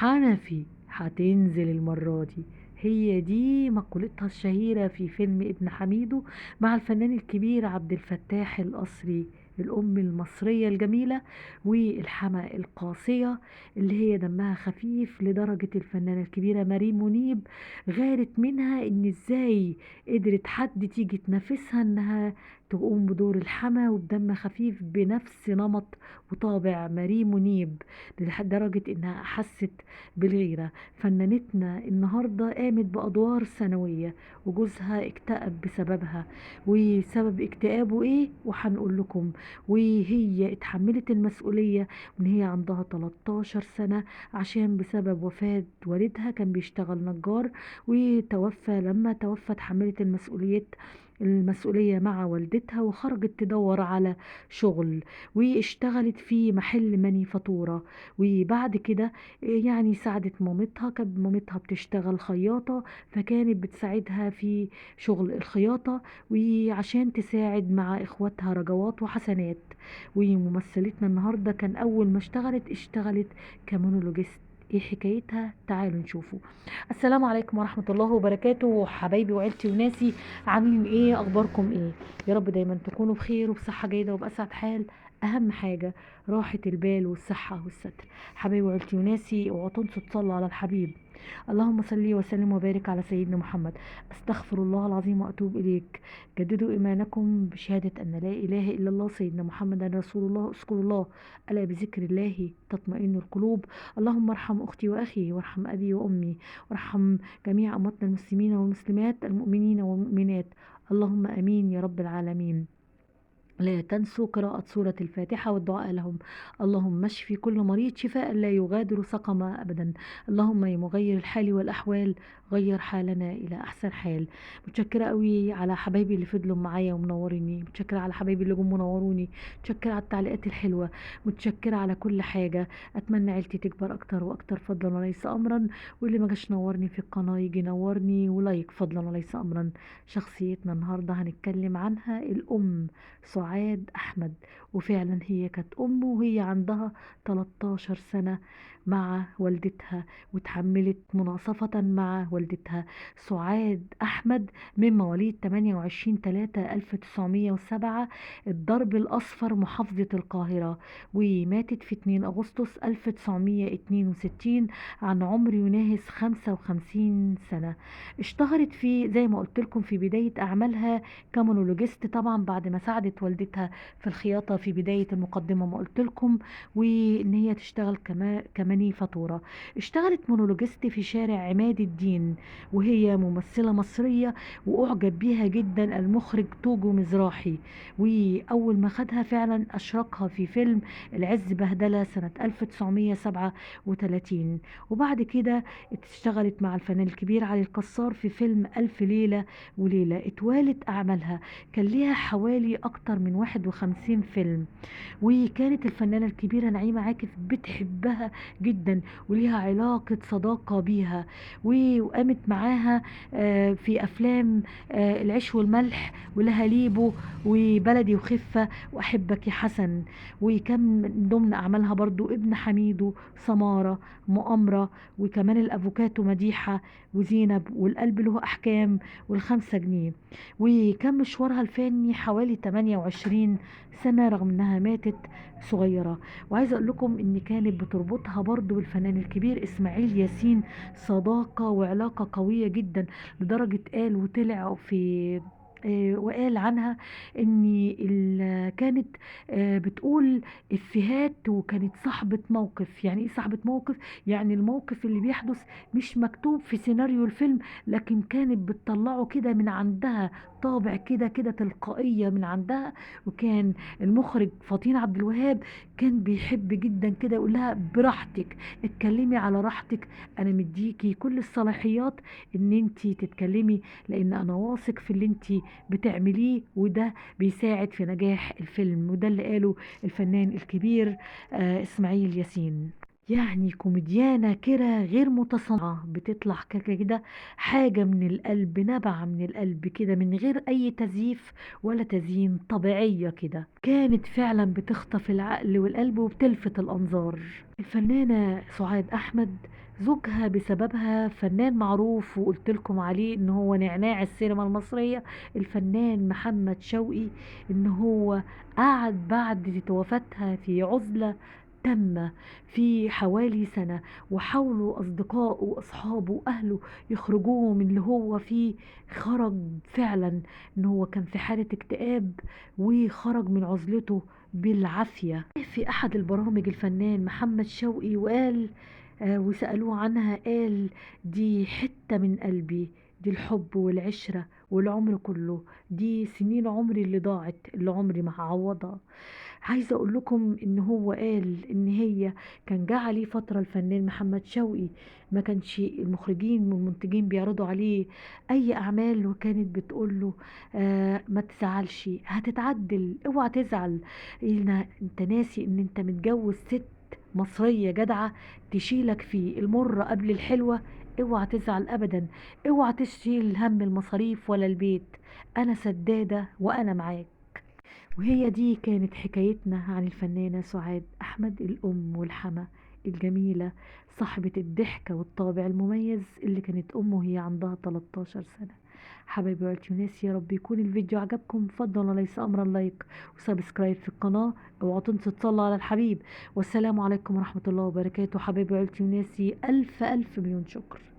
حنفي هتنزل المرة دي. هي دي مقولتها الشهيرة في فيلم ابن حميدو مع الفنان الكبير عبد الفتاح القصري. الأم المصرية الجميلة والحما القاسية اللي هي دمها خفيف لدرجة الفنانة الكبيرة مريم منيب غارت منها إن إزاي قدرت حد تيجي تنافسها إنها تقوم بدور الحما وبدم خفيف بنفس نمط وطابع مريم منيب، لدرجة إنها حست بالغيرة. فنانتنا النهاردة قامت بأدوار ثانوية وجوزها اكتئب بسببها، وسبب اكتئابه ايه وهنقول لكم. وهي اتحملت المسؤولية من هي عندها 13 سنة عشان بسبب وفاة والدها كان بيشتغل نجار وتوفى. لما توفى اتحملت المسؤولية مع والدتها وخرجت تدور على شغل واشتغلت في محل مانيفاتورة. وبعد كده يعني ساعدت مامتها، كانت مامتها بتشتغل خياطة فكانت بتساعدها في شغل الخياطة وعشان تساعد مع اخواتها رجوات وحسنات. وممثلتنا النهاردة كان اول ما اشتغلت كمونولوجيست. ايه حكايتها؟ تعالوا نشوفوا. السلام عليكم ورحمة الله وبركاته حبايبي وعيلتي وناسي، عاملين ايه؟ اخباركم ايه؟ يا رب دايما تكونوا بخير وبصحة جيدة وبأسعد حال. اهم حاجة راحة البال والصحة والستر. حبايبي وعيلتي وناسي اوعوا تنسوا تصلوا على الحبيب. اللهم صل وسلم وبارك على سيدنا محمد. استغفر الله العظيم واتوب اليك. جددوا ايمانكم بشهادة ان لا اله الا الله سيدنا محمد رسول الله. اذكروا الله الا بذكر الله تطمئن القلوب. اللهم ارحم اختي واخي وارحم ابي وامي وارحم جميع امواتنا المسلمين والمسلمات المؤمنين والمؤمنات. اللهم امين يا رب العالمين. لا تنسوا قراءة سورة الفاتحة والدعاء لهم. اللهم اشفي كل مريض شفاء لا يغادر سقما أبدا. اللهم يا مغير الحال والأحوال غير حالنا إلى أحسن حال. متشكرة قوي على حبايبي اللي فضلوا معايا ومنوريني، متشكرة على حبايبي اللي جم منوروني، متشكرة على التعليقات الحلوة، متشكرة على كل حاجة. أتمنى عيلتي تكبر أكتر وأكتر فضلا وليس أمرا، واللي ما جاش نورني في القناة يجي ينورني ولايك فضلا وليس أمرا. شخصيتنا النهاردة هنتكلم عنها الأم سعاد أحمد. وفعلا هي كانت أم وهي عندها 13 سنة مع والدتها وتحملت مناصفة مع والدتها. سعاد أحمد من مواليد 28/3/1907 الدرب الأصفر محافظة القاهرة، وماتت في 2 أغسطس 1962 عن عمر يناهز 55 سنة. اشتهرت في زي ما قلت لكم في بداية أعمالها كمونولوجيست طبعا بعد ما ساعدت والدتها في الخياطة في بداية المقدمة ما قلت لكم، وان هي تشتغل كماني فاتورة. اشتغلت مونولوجيست في شارع عماد الدين وهي ممثلة مصرية واعجب بيها جدا المخرج توجو مزراحي، واول ما خدها فعلا اشركها في فيلم العز بهدلة سنة 1937. وبعد كده اشتغلت مع الفنان الكبير علي الكسار في فيلم ألف ليلة وليلة. اتوالت أعمالها كان ليها حوالي أكتر من 51 فيلم، وكانت الفنانة الكبيرة نعيمة عاكف بتحبها جدا وليها علاقة صداقة بيها، وقامت معاها في أفلام العيش والملح ولهاليبو وبلدي وخفة وأحبك يا حسن. وكان من ضمن أعمالها برضو ابن حميدو، سمارة، مؤامرة، وكمان الأفوكاتو مديحة وزينب والقلب له أحكام وال5 جنيه. وكان مشوارها الفني حوالي 28 سنة رغم انها ماتت صغيرة. وعايزة اقول لكم ان كانت بتربطها برضو بالفنان الكبير اسماعيل ياسين صداقة وعلاقة قوية جدا، لدرجة قال وطلع في وقال عنها ان كانت بتقول افيهات وكانت صاحبة موقف. يعني ايه صاحبة موقف؟ يعني الموقف اللي بيحدث مش مكتوب في سيناريو الفيلم لكن كانت بتطلعه كده من عندها، طابع كده كده تلقائية من عندها. وكان المخرج فطين عبد الوهاب كان بيحب جدا كده يقول لها براحتك، اتكلمي على راحتك، انا مديكي كل الصلاحيات ان انتي تتكلمي لان انا واثق في اللي انتي بتعمليه، وده بيساعد في نجاح الفيلم. وده اللي قاله الفنان الكبير اسماعيل ياسين. يعني كوميديانة كده غير متصنعة، بتطلع كده حاجة من القلب، نابعة من القلب كده من غير أي تزييف ولا تزيين، طبيعية كده، كانت فعلا بتخطف العقل والقلب وبتلفت الأنظار. الفنانة سعاد أحمد زوجها بسببها فنان معروف، وقلت لكم عليه ان هو نعناع السينما المصرية، الفنان محمد شوقي، ان هو قعد بعد وفاتها في عزلة تامة في حوالي سنة، وحاولوا أصدقائه وأصحابه وأهله يخرجوه من اللي هو فيه. خرج فعلا، إن هو كان في حالة اكتئاب، وخرج من عزلته بالعافية. في أحد البرامج الفنان محمد شوقي وقال وسألوه عنها، قال: دي حتة من قلبي، دي الحب والعشرة والعمر كله، دي سنين عمري اللي ضاعت، اللي عمري ما هعوضها. عايزة اقول لكم ان هو قال ان هي كان جه عليه فترة الفنان محمد شوقي ما كانش المخرجين والمنتجين بيعرضوا عليه اي اعمال، وكانت بتقول له ما تزعلش، هتتعدل، اوعى تزعل، انت ناسي ان انت متجوز ست مصرية جدعة تشيلك في المرة قبل الحلوة، اوعى تزعل ابدا، اوعى تشيل هم المصاريف ولا البيت، انا سدادة وانا معاك. وهي دي كانت حكايتنا عن الفنانة سعاد أحمد، الأم والحما الجميلة، صاحبة الضحكة والطابع المميز، اللي كانت أمه هي عندها 13 سنة. حبايبي وعيلتي يا رب يكون الفيديو عجبكم، فضلا وليس أمرا لايك وسبسكرايب في القناة، اوعوا تنسوا تصلوا على الحبيب. والسلام عليكم ورحمة الله وبركاته. حبايبي وعيلتي ألف ألف مليون شكر.